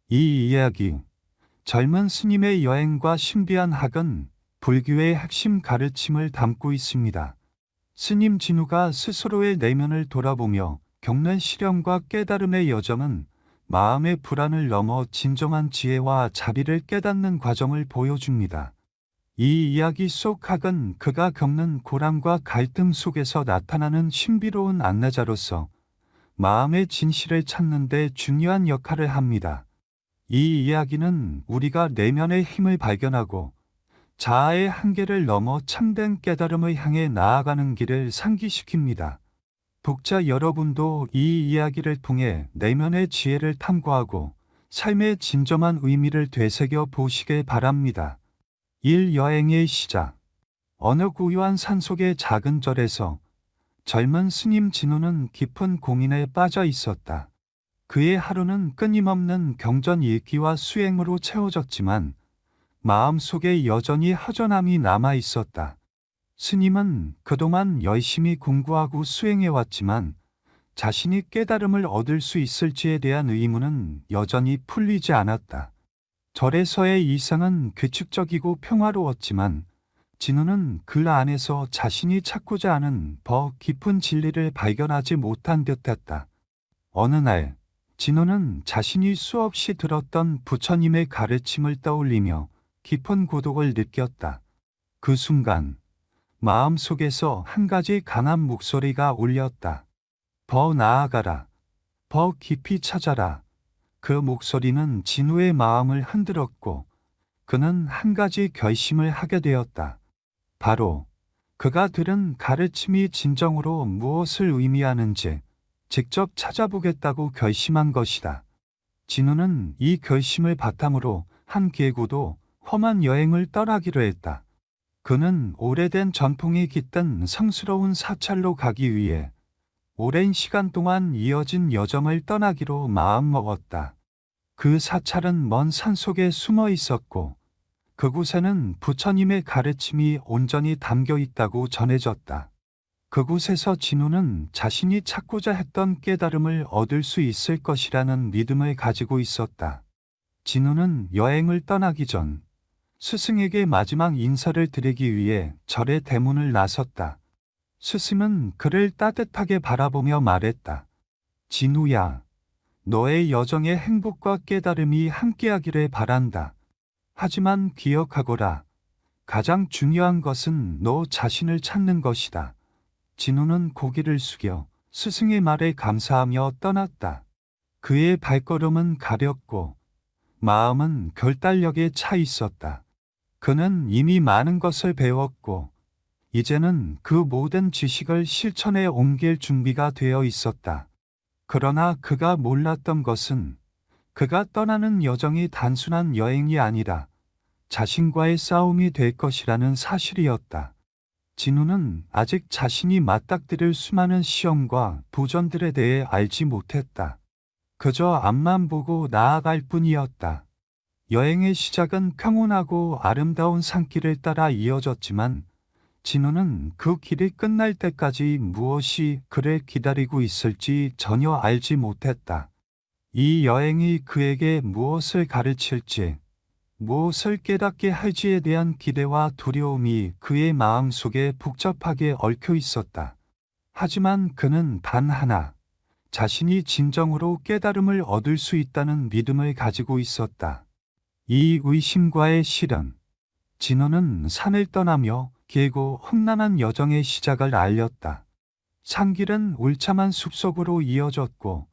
이 이야기, 젊은 스님의 여행과 신비한 학은 불교의 핵심 가르침을 담고 있습니다. 스님 진우가 스스로의 내면을 돌아보며 겪는 시련과 깨달음의 여정은 마음의 불안을 넘어 진정한 지혜와 자비를 깨닫는 과정을 보여줍니다. 이 이야기 속 학은 그가 겪는 고난과 갈등 속에서 나타나는 신비로운 안내자로서 마음의 진실을 찾는 데 중요한 역할을 합니다. 이 이야기는 우리가 내면의 힘을 발견하고 자아의 한계를 넘어 참된 깨달음을 향해 나아가는 길을 상기시킵니다. 독자 여러분도 이 이야기를 통해 내면의 지혜를 탐구하고 삶의 진정한 의미를 되새겨 보시길 바랍니다. 여행의 시작. 어느 고요한 산속의 작은 절에서 젊은 스님 진우는 깊은 공인에 빠져 있었다. 그의 하루는 끊임없는 경전 읽기와 수행으로 채워졌지만 마음속에 여전히 허전함이 남아 있었다. 스님은 그동안 열심히 공부하고 수행해왔지만 자신이 깨달음을 얻을 수 있을지에 대한 의문은 여전히 풀리지 않았다. 절에서의 일상은 규칙적이고 평화로웠지만 진우는 그 안에서 자신이 찾고자 하는 더 깊은 진리를 발견하지 못한 듯했다. 어느 날 진우는 자신이 수없이 들었던 부처님의 가르침을 떠올리며 깊은 고독을 느꼈다. 그 순간 마음속에서 한 가지 강한 목소리가 울렸다. 더 나아가라. 더 깊이 찾아라. 그 목소리는 진우의 마음을 흔들었고 그는 한 가지 결심을 하게 되었다. 바로 그가 들은 가르침이 진정으로 무엇을 의미하는지 직접 찾아보겠다고 결심한 것이다. 진우는 이 결심을 바탕으로 한 길고도 험한 여행을 떠나기로 했다. 그는 오래된 전통이 깃든 성스러운 사찰로 가기 위해 오랜 시간 동안 이어진 여정을 떠나기로 마음먹었다. 그 사찰은 먼 산속에 숨어 있었고 그곳에는 부처님의 가르침이 온전히 담겨 있다고 전해졌다. 그곳에서 진우는 자신이 찾고자 했던 깨달음을 얻을 수 있을 것이라는 믿음을 가지고 있었다. 진우는 여행을 떠나기 전 스승에게 마지막 인사를 드리기 위해 절의 대문을 나섰다. 스승은 그를 따뜻하게 바라보며 말했다. 진우야, 너의 여정의 행복과 깨달음이 함께하기를 바란다. 하지만 기억하거라. 가장 중요한 것은 너 자신을 찾는 것이다. 진우는 고개를 숙여 스승의 말에 감사하며 떠났다. 그의 발걸음은 가볍고 마음은 결단력에 차 있었다. 그는 이미 많은 것을 배웠고 이제는 그 모든 지식을 실천에 옮길 준비가 되어 있었다. 그러나 그가 몰랐던 것은 그가 떠나는 여정이 단순한 여행이 아니라 자신과의 싸움이 될 것이라는 사실이었다. 진우는 아직 자신이 맞닥뜨릴 수많은 시험과 도전들에 대해 알지 못했다. 그저 앞만 보고 나아갈 뿐이었다. 여행의 시작은 평온하고 아름다운 산길을 따라 이어졌지만 진우는 그 길이 끝날 때까지 무엇이 그를 기다리고 있을지 전혀 알지 못했다. 이 여행이 그에게 무엇을 가르칠지, 무엇을 깨닫게 할지에 대한 기대와 두려움이 그의 마음 속에 복잡하게 얽혀 있었다. 하지만 그는 단 하나, 자신이 진정으로 깨달음을 얻을 수 있다는 믿음을 가지고 있었다. 이 의심과의 실현, 진우는 산을 떠나며 길고 험난한 여정의 시작을 알렸다. 산길은 울참한 숲속으로 이어졌고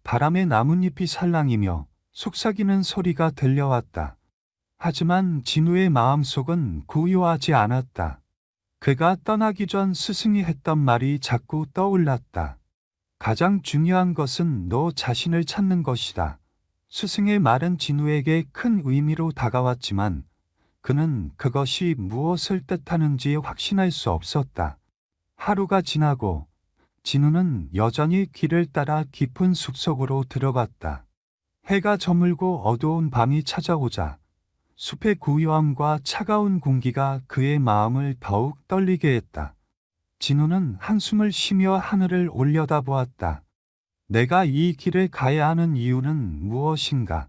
바람에 나뭇잎이 살랑이며 속삭이는 소리가 들려왔다. 하지만 진우의 마음속은 고요하지 않았다. 그가 떠나기 전 스승이 했던 말이 자꾸 떠올랐다. 가장 중요한 것은 너 자신을 찾는 것이다. 스승의 말은 진우에게 큰 의미로 다가왔지만 그는 그것이 무엇을 뜻하는지 확신할 수 없었다. 하루가 지나고 진우는 여전히 길을 따라 깊은 숲속으로 들어갔다. 해가 저물고 어두운 밤이 찾아오자 숲의 고요함과 차가운 공기가 그의 마음을 더욱 떨리게 했다. 진우는 한숨을 쉬며 하늘을 올려다보았다. 내가 이 길을 가야 하는 이유는 무엇인가?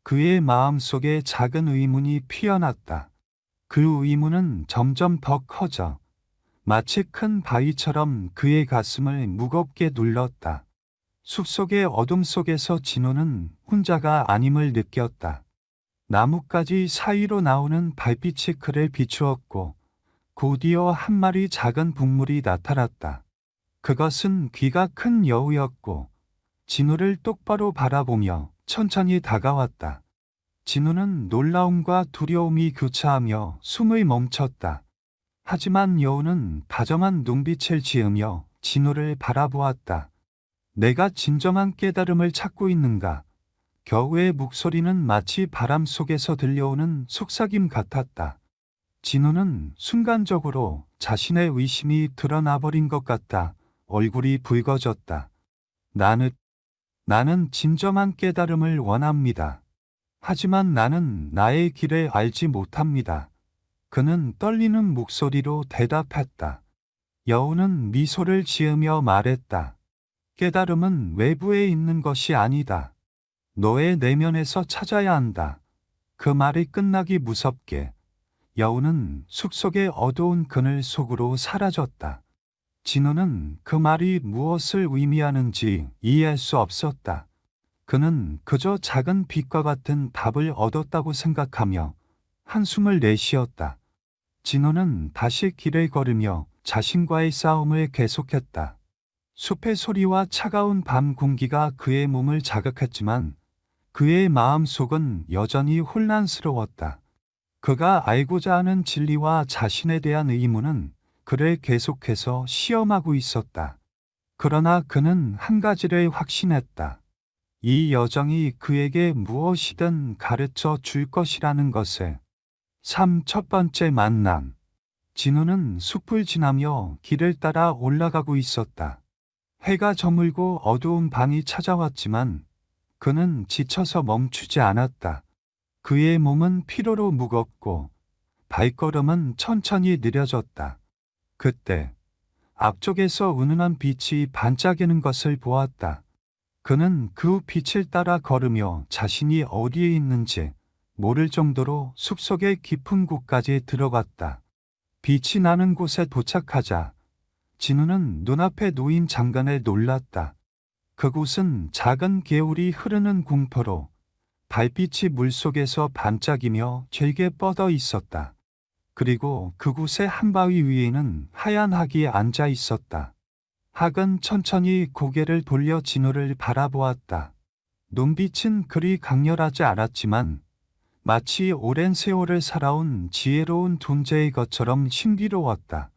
그의 마음속에 작은 의문이 피어났다. 그 의문은 점점 더 커져 마치 큰 바위처럼 그의 가슴을 무겁게 눌렀다. 숲속의 어둠 속에서 진호는 혼자가 아님을 느꼈다. 나뭇가지 사이로 나오는 달빛이 그를 비추었고 곧이어 한 마리 작은 북물이 나타났다. 그것은 귀가 큰 여우였고 진우를 똑바로 바라보며 천천히 다가왔다. 진우는 놀라움과 두려움이 교차하며 숨을 멈췄다. 하지만 여우는 다정한 눈빛을 지으며 진우를 바라보았다. 내가 진정한 깨달음을 찾고 있는가? 겨우의 목소리는 마치 바람 속에서 들려오는 속삭임 같았다. 진우는 순간적으로 자신의 의심이 드러나버린 것 같다. 얼굴이 붉어졌다. 나는 진정한 깨달음을 원합니다. 하지만 나는 나의 길을 알지 못합니다. 그는 떨리는 목소리로 대답했다. 여우는 미소를 지으며 말했다. 깨달음은 외부에 있는 것이 아니다. 너의 내면에서 찾아야 한다. 그 말이 끝나기 무섭게 여우는 숲속의 어두운 그늘 속으로 사라졌다. 진우는 그 말이 무엇을 의미하는지 이해할 수 없었다. 그는 그저 작은 빛과 같은 답을 얻었다고 생각하며 한숨을 내쉬었다. 진우는 다시 길을 걸으며 자신과의 싸움을 계속했다. 숲의 소리와 차가운 밤 공기가 그의 몸을 자극했지만 그의 마음속은 여전히 혼란스러웠다. 그가 알고자 하는 진리와 자신에 대한 의문은 그를 계속해서 시험하고 있었다. 그러나 그는 한 가지를 확신했다. 이 여정이 그에게 무엇이든 가르쳐 줄 것이라는 것을. 첫 번째 만남. 진우는 숲을 지나며 길을 따라 올라가고 있었다. 해가 저물고 어두운 밤이 찾아왔지만 그는 지쳐서 멈추지 않았다. 그의 몸은 피로로 무겁고 발걸음은 천천히 느려졌다. 그때 앞쪽에서 은은한 빛이 반짝이는 것을 보았다. 그는 그 빛을 따라 걸으며 자신이 어디에 있는지 모를 정도로 숲속의 깊은 곳까지 들어갔다. 빛이 나는 곳에 도착하자 진우는 눈앞에 놓인 장관에 놀랐다. 그곳은 작은 개울이 흐르는 공터로 달빛이 물속에서 반짝이며 길게 뻗어 있었다. 그리고 그곳의 한 바위 위에는 하얀 학이 앉아 있었다. 학은 천천히 고개를 돌려 진우를 바라보았다. 눈빛은 그리 강렬하지 않았지만 마치 오랜 세월을 살아온 지혜로운 존재의 것처럼 신비로웠다.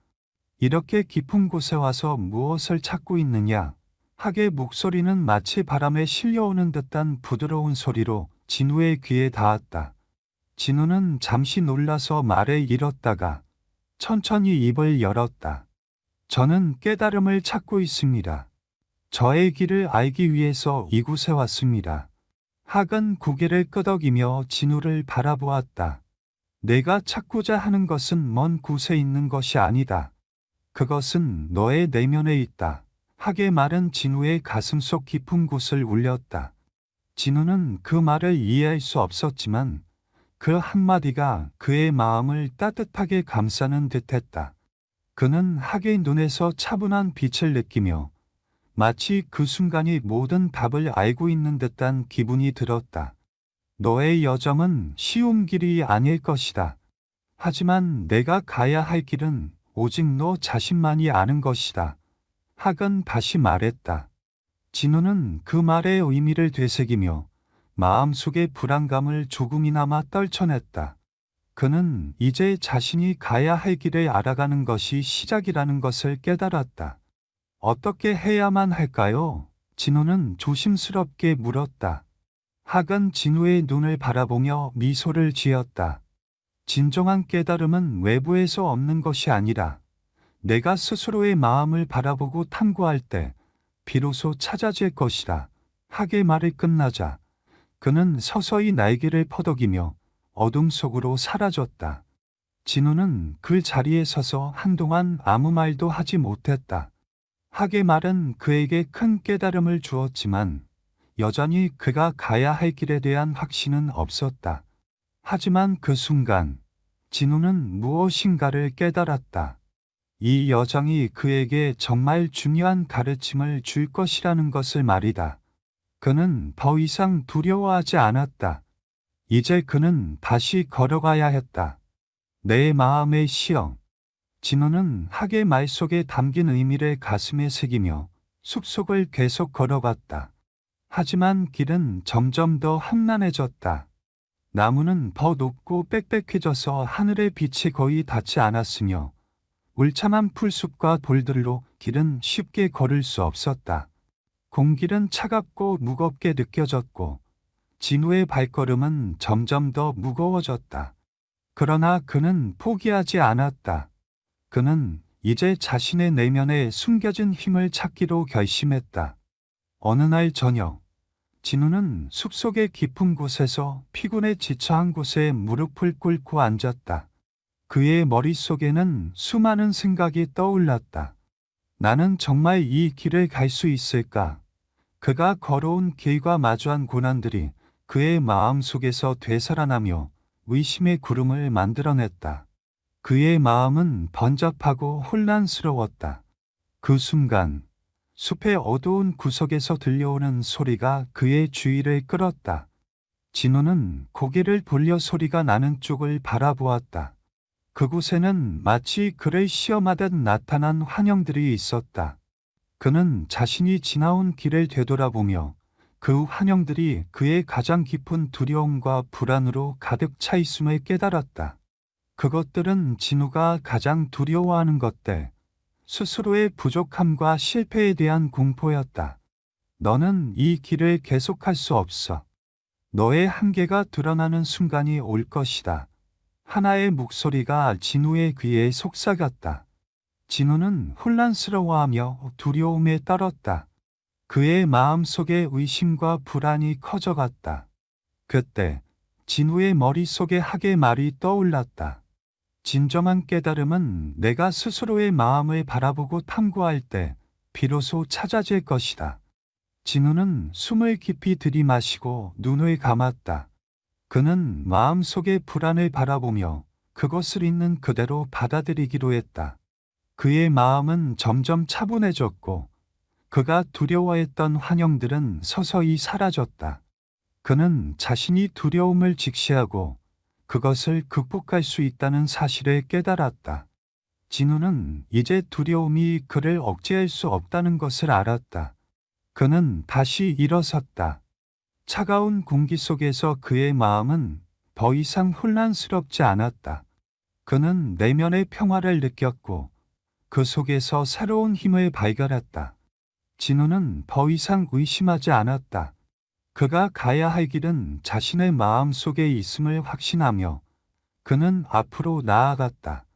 이렇게 깊은 곳에 와서 무엇을 찾고 있느냐? 학의 목소리는 마치 바람에 실려오는 듯한 부드러운 소리로 진우의 귀에 닿았다. 진우는 잠시 놀라서 말을 잃었다가 천천히 입을 열었다. 저는 깨달음을 찾고 있습니다. 저의 길을 알기 위해서 이곳에 왔습니다. 학은 고개를 끄덕이며 진우를 바라보았다. 내가 찾고자 하는 것은 먼 곳에 있는 것이 아니다. 그것은 너의 내면에 있다. 학의 말은 진우의 가슴속 깊은 곳을 울렸다. 진우는 그 말을 이해할 수 없었지만 그 한마디가 그의 마음을 따뜻하게 감싸는 듯했다. 그는 학의 눈에서 차분한 빛을 느끼며 마치 그 순간이 모든 답을 알고 있는 듯한 기분이 들었다. 너의 여정은 쉬운 길이 아닐 것이다. 하지만 내가 가야 할 길은 오직 너 자신만이 아는 것이다. 학은 다시 말했다. 진우는 그 말의 의미를 되새기며 마음속의 불안감을 조금이나마 떨쳐냈다. 그는 이제 자신이 가야 할 길을 알아가는 것이 시작이라는 것을 깨달았다. 어떻게 해야만 할까요? 진우는 조심스럽게 물었다. 학은 진우의 눈을 바라보며 미소를 지었다. 진정한 깨달음은 외부에서 없는 것이 아니라 내가 스스로의 마음을 바라보고 탐구할 때 비로소 찾아질 것이다. 학의 말이 끝나자 그는 서서히 날개를 퍼덕이며 어둠 속으로 사라졌다. 진우는 그 자리에 서서 한동안 아무 말도 하지 못했다. 학의 말은 그에게 큰 깨달음을 주었지만 여전히 그가 가야 할 길에 대한 확신은 없었다. 하지만 그 순간 진우는 무엇인가를 깨달았다. 이 여정이 그에게 정말 중요한 가르침을 줄 것이라는 것을 말이다. 그는 더 이상 두려워하지 않았다. 이제 그는 다시 걸어가야 했다. 내 마음의 시영. 진우는 학의 말 속에 담긴 의미를 가슴에 새기며 숲속을 계속 걸어갔다. 하지만 길은 점점 더 험난해졌다. 나무는 더 높고 빽빽해져서 하늘의 빛이 거의 닿지 않았으며 울참한 풀숲과 돌들로 길은 쉽게 걸을 수 없었다. 공길은 차갑고 무겁게 느껴졌고 진우의 발걸음은 점점 더 무거워졌다. 그러나 그는 포기하지 않았다. 그는 이제 자신의 내면에 숨겨진 힘을 찾기로 결심했다. 어느 날 저녁, 진우는 숲속의 깊은 곳에서 피곤에 지쳐 한 곳에 무릎을 꿇고 앉았다. 그의 머릿속에는 수많은 생각이 떠올랐다. 나는 정말 이 길을 갈 수 있을까? 그가 걸어온 길과 마주한 고난들이 그의 마음 속에서 되살아나며 의심의 구름을 만들어냈다. 그의 마음은 번잡하고 혼란스러웠다. 그 순간 숲의 어두운 구석에서 들려오는 소리가 그의 주의를 끌었다. 진우는 고개를 돌려 소리가 나는 쪽을 바라보았다. 그곳에는 마치 그를 시험하듯 나타난 환영들이 있었다. 그는 자신이 지나온 길을 되돌아보며 그 환영들이 그의 가장 깊은 두려움과 불안으로 가득 차 있음을 깨달았다. 그것들은 진우가 가장 두려워하는 것들, 스스로의 부족함과 실패에 대한 공포였다. 너는 이 길을 계속할 수 없어. 너의 한계가 드러나는 순간이 올 것이다. 하나의 목소리가 진우의 귀에 속삭였다. 진우는 혼란스러워하며 두려움에 떨었다. 그의 마음속에 의심과 불안이 커져갔다. 그때 진우의 머릿속에 학의 말이 떠올랐다. 진정한 깨달음은 내가 스스로의 마음을 바라보고 탐구할 때 비로소 찾아질 것이다. 진우는 숨을 깊이 들이마시고 눈을 감았다. 그는 마음속의 불안을 바라보며 그것을 있는 그대로 받아들이기로 했다. 그의 마음은 점점 차분해졌고 그가 두려워했던 환영들은 서서히 사라졌다. 그는 자신이 두려움을 직시하고 그것을 극복할 수 있다는 사실을 깨달았다. 진우는 이제 두려움이 그를 억제할 수 없다는 것을 알았다. 그는 다시 일어섰다. 차가운 공기 속에서 그의 마음은 더 이상 혼란스럽지 않았다. 그는 내면의 평화를 느꼈고 그 속에서 새로운 힘을 발견했다. 진우는 더 이상 의심하지 않았다. 그가 가야 할 길은 자신의 마음 속에 있음을 확신하며 그는 앞으로 나아갔다.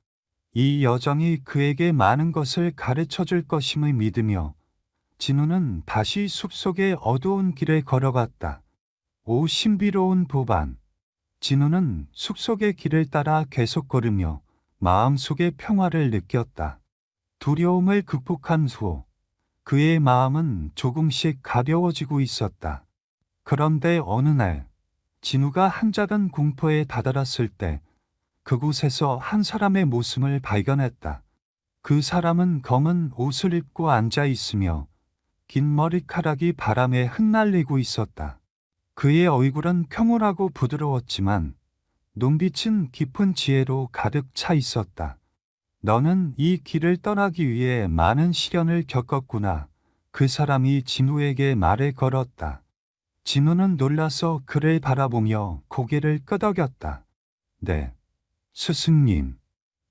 이 여정이 그에게 많은 것을 가르쳐 줄 것임을 믿으며 진우는 다시 숲속의 어두운 길을 걸어갔다. 오 신비로운 도반. 진우는 숲속의 길을 따라 계속 걸으며 마음속의 평화를 느꼈다. 두려움을 극복한 후 그의 마음은 조금씩 가벼워지고 있었다. 그런데 어느 날 진우가 한 작은 공터에 다다랐을 때 그곳에서 한 사람의 모습을 발견했다. 그 사람은 검은 옷을 입고 앉아 있으며 긴 머리카락이 바람에 흩날리고 있었다. 그의 얼굴은 평온하고 부드러웠지만 눈빛은 깊은 지혜로 가득 차 있었다. 너는 이 길을 떠나기 위해 많은 시련을 겪었구나. 그 사람이 진우에게 말을 걸었다. 진우는 놀라서 그를 바라보며 고개를 끄덕였다. 네, 스승님.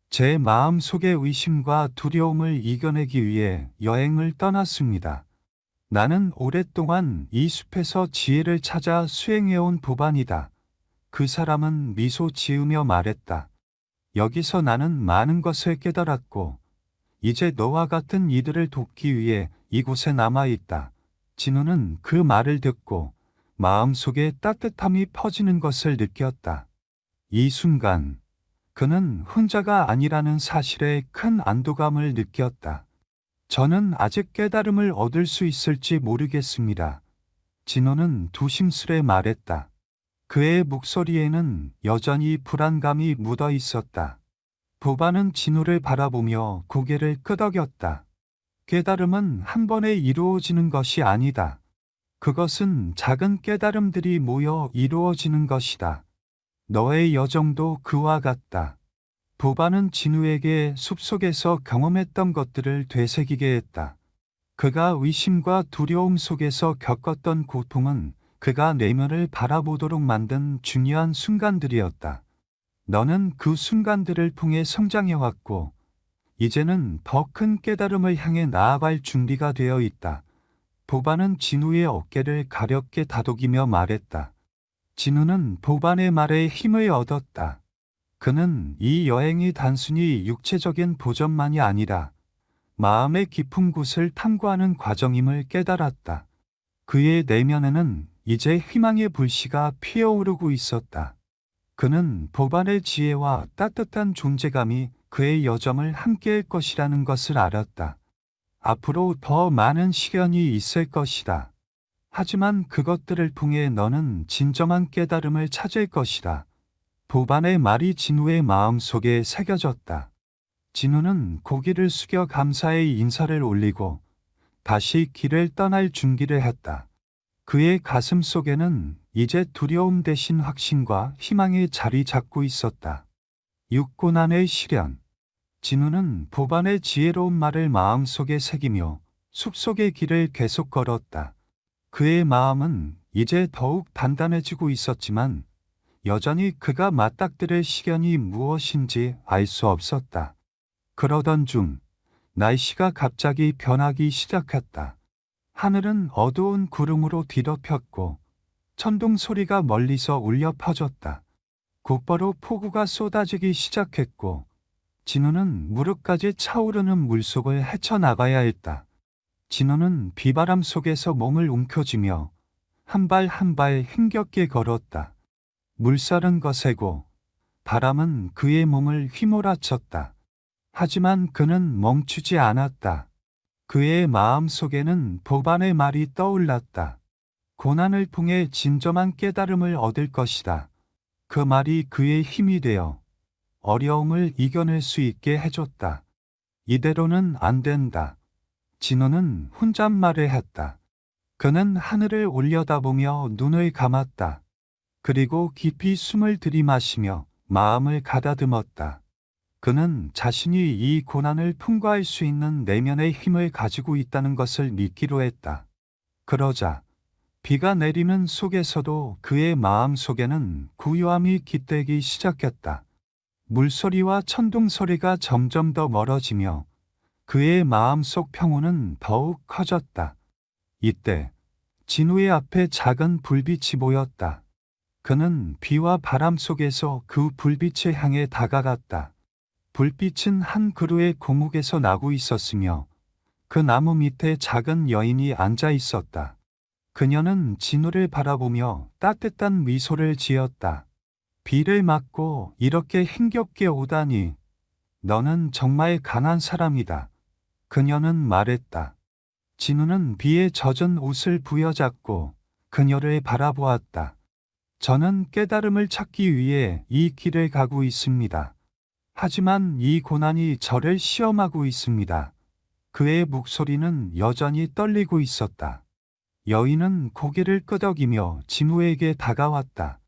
제 마음 속의 의심과 두려움을 이겨내기 위해 여행을 떠났습니다. 나는 오랫동안 이 숲에서 지혜를 찾아 수행해온 도반이다. 그 사람은 미소 지으며 말했다. 여기서 나는 많은 것을 깨달았고, 이제 너와 같은 이들을 돕기 위해 이곳에 남아있다. 진우는 그 말을 듣고 마음속에 따뜻함이 퍼지는 것을 느꼈다. 이 순간 그는 혼자가 아니라는 사실에 큰 안도감을 느꼈다. 저는 아직 깨달음을 얻을 수 있을지 모르겠습니다. 진호는 조심스레 말했다. 그의 목소리에는 여전히 불안감이 묻어 있었다. 보바는 진호를 바라보며 고개를 끄덕였다. 깨달음은 한 번에 이루어지는 것이 아니다. 그것은 작은 깨달음들이 모여 이루어지는 것이다. 너의 여정도 그와 같다. 보바는 진우에게 숲속에서 경험했던 것들을 되새기게 했다. 그가 의심과 두려움 속에서 겪었던 고통은 그가 내면을 바라보도록 만든 중요한 순간들이었다. 너는 그 순간들을 통해 성장해왔고, 이제는 더 큰 깨달음을 향해 나아갈 준비가 되어 있다. 보바는 진우의 어깨를 가볍게 다독이며 말했다. 진우는 보반의 말에 힘을 얻었다. 그는 이 여행이 단순히 육체적인 보전만이 아니라 마음의 깊은 곳을 탐구하는 과정임을 깨달았다. 그의 내면에는 이제 희망의 불씨가 피어오르고 있었다. 그는 보반의 지혜와 따뜻한 존재감이 그의 여정을 함께할 것이라는 것을 알았다. 앞으로 더 많은 시련이 있을 것이다. 하지만 그것들을 통해 너는 진정한 깨달음을 찾을 것이다. 보반의 말이 진우의 마음속에 새겨졌다. 진우는 고개를 숙여 감사의 인사를 올리고 다시 길을 떠날 준비를 했다. 그의 가슴 속에는 이제 두려움 대신 확신과 희망이 자리 잡고 있었다. 육고난의 시련. 진우는 보반의 지혜로운 말을 마음속에 새기며 숲속의 길을 계속 걸었다. 그의 마음은 이제 더욱 단단해지고 있었지만 여전히 그가 맞닥뜨릴 시련이 무엇인지 알 수 없었다. 그러던 중 날씨가 갑자기 변하기 시작했다. 하늘은 어두운 구름으로 뒤덮였고 천둥 소리가 멀리서 울려 퍼졌다. 곧바로 폭우가 쏟아지기 시작했고 진우는 무릎까지 차오르는 물속을 헤쳐나가야 했다. 진우는 비바람 속에서 몸을 움켜쥐며 한 발 한 발 힘겹게 걸었다. 물살은 거세고 바람은 그의 몸을 휘몰아쳤다. 하지만 그는 멈추지 않았다. 그의 마음 속에는 보반의 말이 떠올랐다. 고난을 통해 진정한 깨달음을 얻을 것이다. 그 말이 그의 힘이 되어 어려움을 이겨낼 수 있게 해줬다. 이대로는 안 된다. 진호는 혼잣말을 했다. 그는 하늘을 올려다보며 눈을 감았다. 그리고 깊이 숨을 들이마시며 마음을 가다듬었다. 그는 자신이 이 고난을 통과할 수 있는 내면의 힘을 가지고 있다는 것을 믿기로 했다. 그러자 비가 내리는 속에서도 그의 마음 속에는 고요함이 깃들기 시작했다. 물소리와 천둥 소리가 점점 더 멀어지며 그의 마음속 평온은 더욱 커졌다. 이때 진우의 앞에 작은 불빛이 보였다. 그는 비와 바람 속에서 그 불빛을 향해 다가갔다. 불빛은 한 그루의 고목에서 나고 있었으며 그 나무 밑에 작은 여인이 앉아 있었다. 그녀는 진우를 바라보며 따뜻한 미소를 지었다. 비를 맞고 이렇게 힘겹게 오다니. 너는 정말 강한 사람이다. 그녀는 말했다. 진우는 비에 젖은 옷을 부여잡고 그녀를 바라보았다. 저는 깨달음을 찾기 위해 이 길을 가고 있습니다. 하지만 이 고난이 저를 시험하고 있습니다. 그의 목소리는 여전히 떨리고 있었다. 여인은 고개를 끄덕이며 진우에게 다가왔다.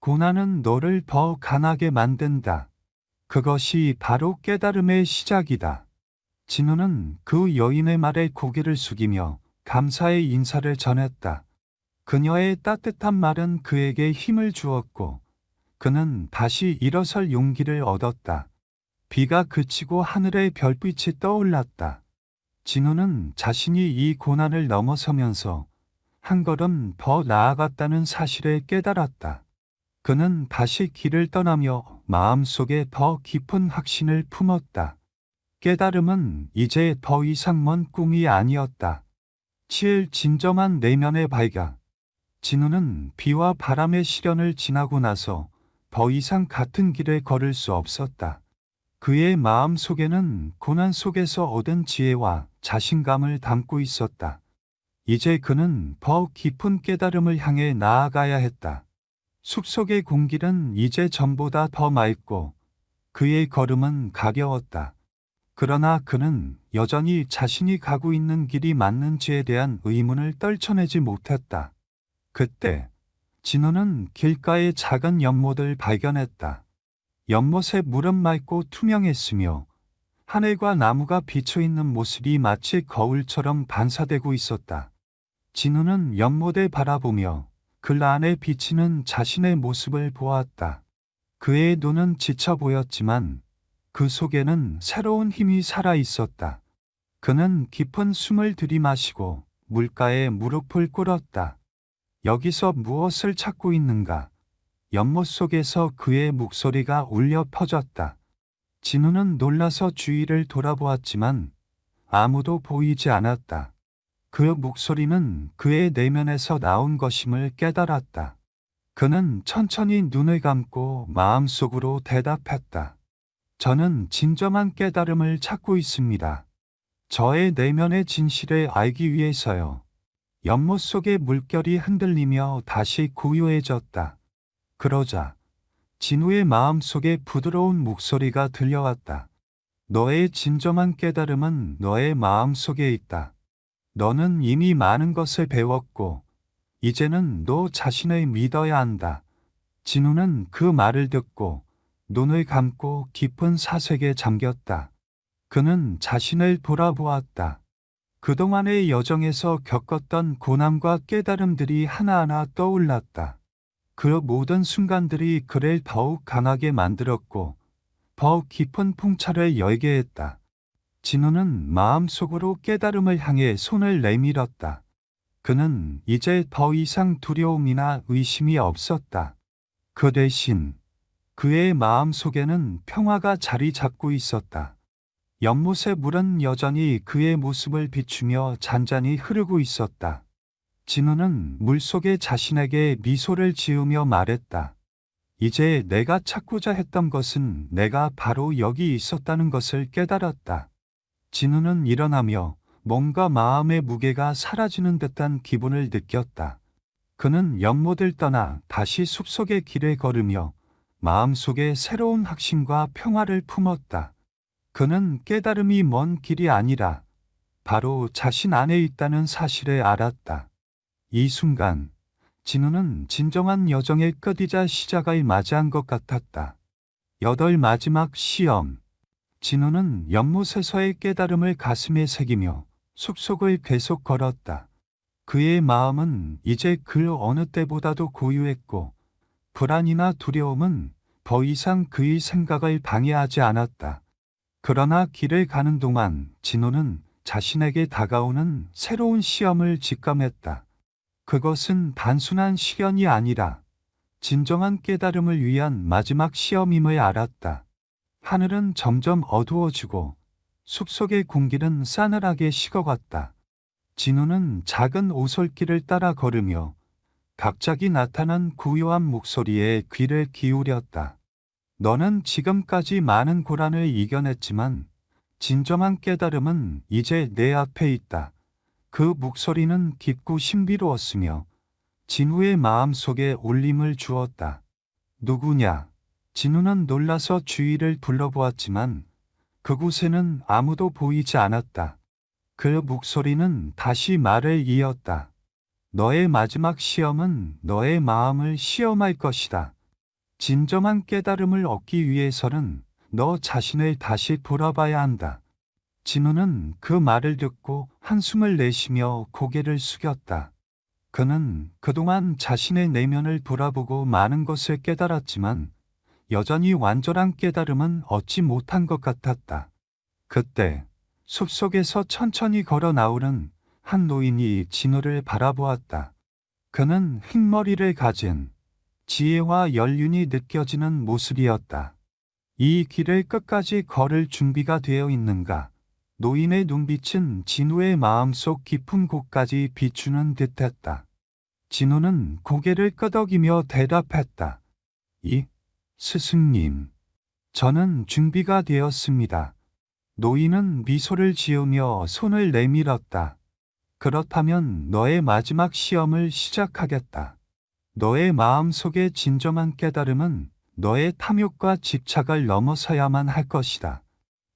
고난은 너를 더 강하게 만든다. 그것이 바로 깨달음의 시작이다. 진우는 그 여인의 말에 고개를 숙이며 감사의 인사를 전했다. 그녀의 따뜻한 말은 그에게 힘을 주었고 그는 다시 일어설 용기를 얻었다. 비가 그치고 하늘의 별빛이 떠올랐다. 진우는 자신이 이 고난을 넘어서면서 한 걸음 더 나아갔다는 사실을 깨달았다. 그는 다시 길을 떠나며 마음속에 더 깊은 확신을 품었다. 깨달음은 이제 더 이상 먼 꿈이 아니었다. 진정한 내면의 발견. 진우는 비와 바람의 시련을 지나고 나서 더 이상 같은 길을 걸을 수 없었다. 그의 마음 속에는 고난 속에서 얻은 지혜와 자신감을 담고 있었다. 이제 그는 더욱 깊은 깨달음을 향해 나아가야 했다. 숲속의 공기는 이제 전보다 더 맑고 그의 걸음은 가벼웠다. 그러나 그는 여전히 자신이 가고 있는 길이 맞는지에 대한 의문을 떨쳐내지 못했다. 그때 진우는 길가에 작은 연못을 발견했다. 연못의 물은 맑고 투명했으며 하늘과 나무가 비쳐있는 모습이 마치 거울처럼 반사되고 있었다. 진우는 연못을 바라보며 글 안에 비치는 자신의 모습을 보았다. 그의 눈은 지쳐 보였지만 그 속에는 새로운 힘이 살아 있었다. 그는 깊은 숨을 들이마시고 물가에 무릎을 꿇었다. 여기서 무엇을 찾고 있는가? 연못 속에서 그의 목소리가 울려 퍼졌다. 진우는 놀라서 주위를 돌아보았지만 아무도 보이지 않았다. 그 목소리는 그의 내면에서 나온 것임을 깨달았다. 그는 천천히 눈을 감고 마음속으로 대답했다. 저는 진정한 깨달음을 찾고 있습니다. 저의 내면의 진실을 알기 위해서요. 연못 속의 물결이 흔들리며 다시 고요해졌다. 그러자 진우의 마음속에 부드러운 목소리가 들려왔다. 너의 진정한 깨달음은 너의 마음속에 있다. 너는 이미 많은 것을 배웠고 이제는 너 자신을 믿어야 한다. 진우는 그 말을 듣고 눈을 감고 깊은 사색에 잠겼다. 그는 자신을 돌아보았다. 그동안의 여정에서 겪었던 고난과 깨달음들이 하나하나 떠올랐다. 그 모든 순간들이 그를 더욱 강하게 만들었고 더욱 깊은 풍차를 열게 했다. 진우는 마음속으로 깨달음을 향해 손을 내밀었다. 그는 이제 더 이상 두려움이나 의심이 없었다. 그 대신 그의 마음속에는 평화가 자리 잡고 있었다. 연못의 물은 여전히 그의 모습을 비추며 잔잔히 흐르고 있었다. 진우는 물속에 자신에게 미소를 지으며 말했다. 이제 내가 찾고자 했던 것은 내가 바로 여기 있었다는 것을 깨달았다. 진우는 일어나며 뭔가 마음의 무게가 사라지는 듯한 기분을 느꼈다. 그는 연못을 떠나 다시 숲속의 길을 걸으며 마음속에 새로운 확신과 평화를 품었다. 그는 깨달음이 먼 길이 아니라 바로 자신 안에 있다는 사실을 알았다. 이 순간 진우는 진정한 여정의 끝이자 시작을 맞이한 것 같았다. 8 마지막 시험. 진우는 연못에서의 깨달음을 가슴에 새기며 숲속을 계속 걸었다. 그의 마음은 이제 그 어느 때보다도 고요했고 불안이나 두려움은 더 이상 그의 생각을 방해하지 않았다. 그러나 길을 가는 동안 진우는 자신에게 다가오는 새로운 시험을 직감했다. 그것은 단순한 시련이 아니라 진정한 깨달음을 위한 마지막 시험임을 알았다. 하늘은 점점 어두워지고 숲속의 공기는 싸늘하게 식어갔다. 진우는 작은 오솔길을 따라 걸으며 갑자기 나타난 고요한 목소리에 귀를 기울였다. 너는 지금까지 많은 고난을 이겨냈지만 진정한 깨달음은 이제 내 앞에 있다. 그 목소리는 깊고 신비로웠으며 진우의 마음 속에 울림을 주었다. 누구냐? 진우는 놀라서 주위를 둘러보았지만 그곳에는 아무도 보이지 않았다. 그 목소리는 다시 말을 이었다. 너의 마지막 시험은 너의 마음을 시험할 것이다. 진정한 깨달음을 얻기 위해서는 너 자신을 다시 돌아봐야 한다. 진우는 그 말을 듣고 한숨을 내쉬며 고개를 숙였다. 그는 그동안 자신의 내면을 돌아보고 많은 것을 깨달았지만 여전히 완전한 깨달음은 얻지 못한 것 같았다. 그때 숲속에서 천천히 걸어 나오는 한 노인이 진우를 바라보았다. 그는 흰머리를 가진 지혜와 연륜이 느껴지는 모습이었다. 이 길을 끝까지 걸을 준비가 되어 있는가? 노인의 눈빛은 진우의 마음속 깊은 곳까지 비추는 듯했다. 진우는 고개를 끄덕이며 대답했다. 스승님, 저는 준비가 되었습니다. 노인은 미소를 지으며 손을 내밀었다. 그렇다면 너의 마지막 시험을 시작하겠다. 너의 마음속의 진정한 깨달음은 너의 탐욕과 집착을 넘어서야만 할 것이다.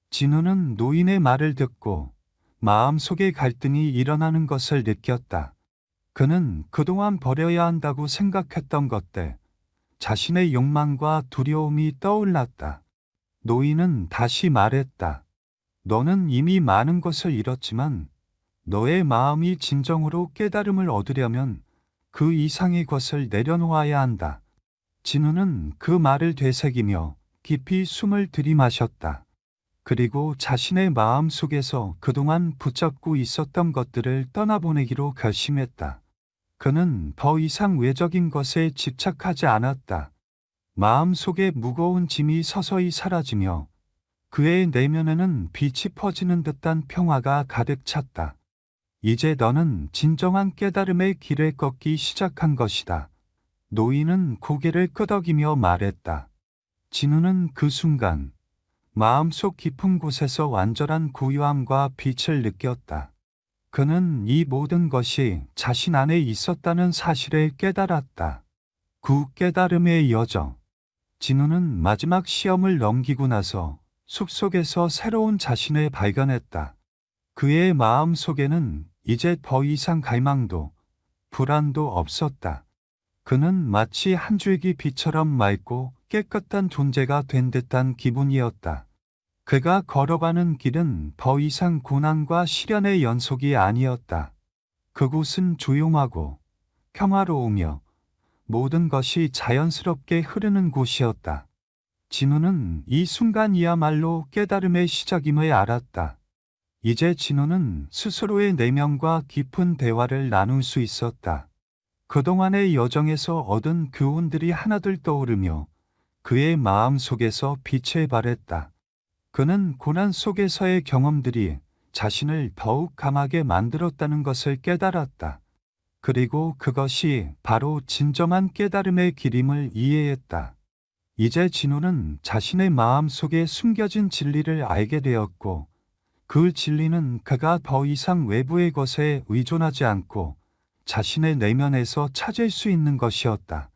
진우는 노인의 말을 듣고 마음속의 갈등이 일어나는 것을 느꼈다. 그는 그동안 버려야 한다고 생각했던 것들, 자신의 욕망과 두려움이 떠올랐다. 노인은 다시 말했다. 너는 이미 많은 것을 잃었지만 너의 마음이 진정으로 깨달음을 얻으려면 그 이상의 것을 내려놓아야 한다. 진우는 그 말을 되새기며 깊이 숨을 들이마셨다. 그리고 자신의 마음 속에서 그동안 붙잡고 있었던 것들을 떠나보내기로 결심했다. 그는 더 이상 외적인 것에 집착하지 않았다. 마음 속에 무거운 짐이 서서히 사라지며 그의 내면에는 빛이 퍼지는 듯한 평화가 가득 찼다. 이제 너는 진정한 깨달음의 길을 걷기 시작한 것이다. 노인은 고개를 끄덕이며 말했다. 진우는 그 순간 마음속 깊은 곳에서 완전한 고요함과 빛을 느꼈다. 그는 이 모든 것이 자신 안에 있었다는 사실을 깨달았다. 그 깨달음의 여정. 진우는 마지막 시험을 넘기고 나서 숲속에서 새로운 자신을 발견했다. 그의 마음 속에는 이제 더 이상 갈망도 불안도 없었다. 그는 마치 한 줄기 빛처럼 맑고 깨끗한 존재가 된 듯한 기분이었다. 그가 걸어가는 길은 더 이상 고난과 시련의 연속이 아니었다. 그곳은 조용하고 평화로우며 모든 것이 자연스럽게 흐르는 곳이었다. 진우는 이 순간이야말로 깨달음의 시작임을 알았다. 이제 진우는 스스로의 내면과 깊은 대화를 나눌 수 있었다. 그동안의 여정에서 얻은 교훈들이 하나둘 떠오르며 그의 마음 속에서 빛을 발했다. 그는 고난 속에서의 경험들이 자신을 더욱 강하게 만들었다는 것을 깨달았다. 그리고 그것이 바로 진정한 깨달음의 길임을 이해했다. 이제 진우는 자신의 마음 속에 숨겨진 진리를 알게 되었고, 그 진리는 그가 더 이상 외부의 것에 의존하지 않고 자신의 내면에서 찾을 수 있는 것이었다.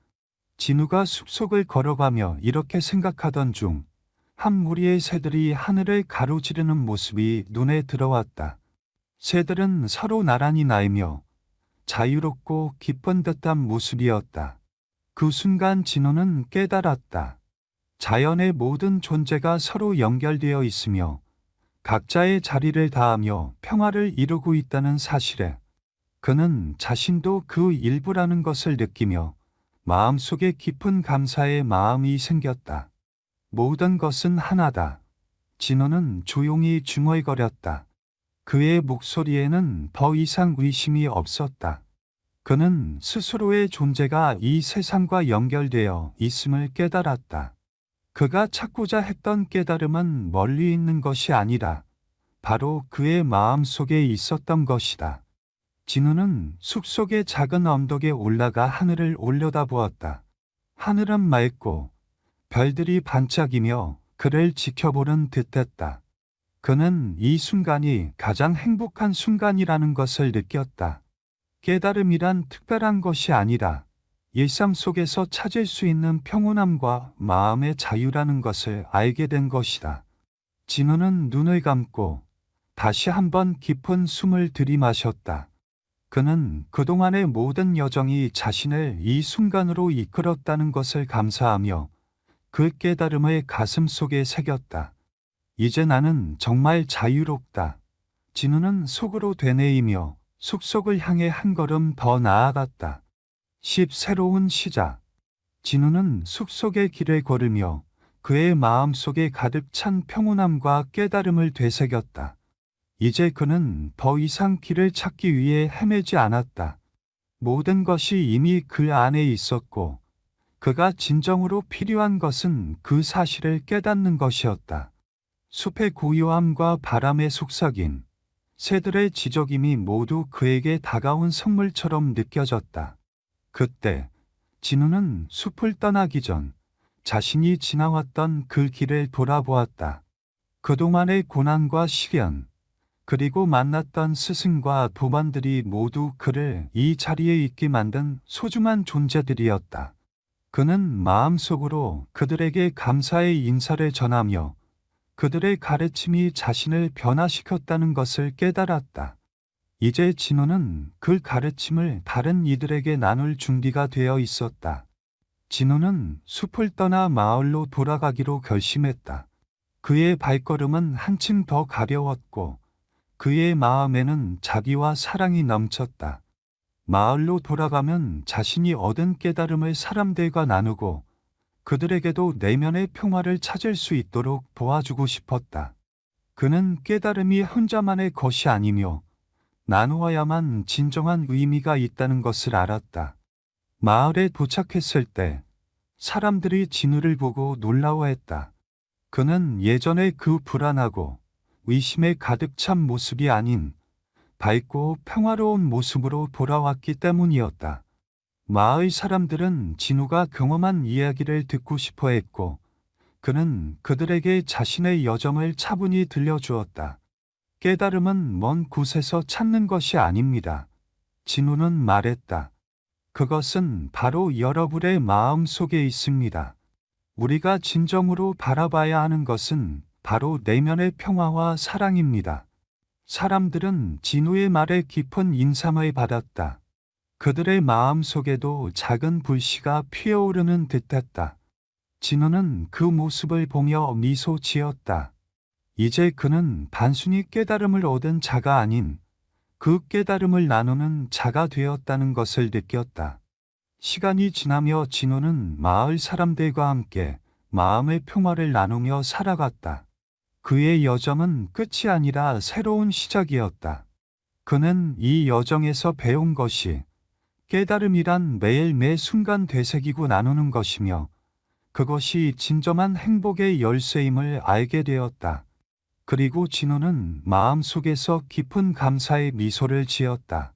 진우가 숲속을 걸어가며 이렇게 생각하던 중 한 무리의 새들이 하늘을 가로지르는 모습이 눈에 들어왔다. 새들은 서로 나란히 날며 자유롭고 기쁜 듯한 모습이었다. 그 순간 진우는 깨달았다. 자연의 모든 존재가 서로 연결되어 있으며 각자의 자리를 다하며 평화를 이루고 있다는 사실에 그는 자신도 그 일부라는 것을 느끼며 마음속에 깊은 감사의 마음이 생겼다. 모든 것은 하나다. 진우는 조용히 중얼거렸다. 그의 목소리에는 더 이상 의심이 없었다. 그는 스스로의 존재가 이 세상과 연결되어 있음을 깨달았다. 그가 찾고자 했던 깨달음은 멀리 있는 것이 아니라 바로 그의 마음 속에 있었던 것이다. 진우는 숲속의 작은 언덕에 올라가 하늘을 올려다보았다. 하늘은 맑고 별들이 반짝이며 그를 지켜보는 듯했다. 그는 이 순간이 가장 행복한 순간이라는 것을 느꼈다. 깨달음이란 특별한 것이 아니라 일상 속에서 찾을 수 있는 평온함과 마음의 자유라는 것을 알게 된 것이다. 진우는 눈을 감고 다시 한번 깊은 숨을 들이마셨다. 그는 그동안의 모든 여정이 자신을 이 순간으로 이끌었다는 것을 감사하며 그 깨달음을 가슴 속에 새겼다. 이제 나는 정말 자유롭다. 진우는 속으로 되뇌이며 숲속을 향해 한 걸음 더 나아갔다. 새로운 시작. 진우는 숲속의 길을 걸으며 그의 마음 속에 가득 찬 평온함과 깨달음을 되새겼다. 이제 그는 더 이상 길을 찾기 위해 헤매지 않았다. 모든 것이 이미 그 안에 있었고, 그가 진정으로 필요한 것은 그 사실을 깨닫는 것이었다. 숲의 고요함과 바람의 속삭임, 새들의 지저김이 모두 그에게 다가온 선물처럼 느껴졌다. 그때 진우는 숲을 떠나기 전 자신이 지나왔던 그 길을 돌아보았다. 그동안의 고난과 시련, 그리고 만났던 스승과 도반들이 모두 그를 이 자리에 있게 만든 소중한 존재들이었다. 그는 마음속으로 그들에게 감사의 인사를 전하며 그들의 가르침이 자신을 변화시켰다는 것을 깨달았다. 이제 진호는 그 가르침을 다른 이들에게 나눌 준비가 되어 있었다. 진호는 숲을 떠나 마을로 돌아가기로 결심했다. 그의 발걸음은 한층 더 가벼웠고 그의 마음에는 자비와 사랑이 넘쳤다. 마을로 돌아가면 자신이 얻은 깨달음을 사람들과 나누고 그들에게도 내면의 평화를 찾을 수 있도록 도와주고 싶었다. 그는 깨달음이 혼자만의 것이 아니며 나누어야만 진정한 의미가 있다는 것을 알았다. 마을에 도착했을 때 사람들이 진우를 보고 놀라워했다. 그는 예전의 그 불안하고 의심에 가득 찬 모습이 아닌 밝고 평화로운 모습으로 돌아왔기 때문이었다. 마을 사람들은 진우가 경험한 이야기를 듣고 싶어 했고, 그는 그들에게 자신의 여정을 차분히 들려주었다. 깨달음은 먼 곳에서 찾는 것이 아닙니다. 진우는 말했다. 그것은 바로 여러분의 마음 속에 있습니다. 우리가 진정으로 바라봐야 하는 것은 바로 내면의 평화와 사랑입니다. 사람들은 진우의 말에 깊은 인상을 받았다. 그들의 마음 속에도 작은 불씨가 피어오르는 듯했다. 진우는 그 모습을 보며 미소 지었다. 이제 그는 단순히 깨달음을 얻은 자가 아닌 그 깨달음을 나누는 자가 되었다는 것을 느꼈다. 시간이 지나며 진우는 마을 사람들과 함께 마음의 평화를 나누며 살아갔다. 그의 여정은 끝이 아니라 새로운 시작이었다. 그는 이 여정에서 배운 것이 깨달음이란 매일 매 순간 되새기고 나누는 것이며 그것이 진정한 행복의 열쇠임을 알게 되었다. 그리고 진우는 마음속에서 깊은 감사의 미소를 지었다.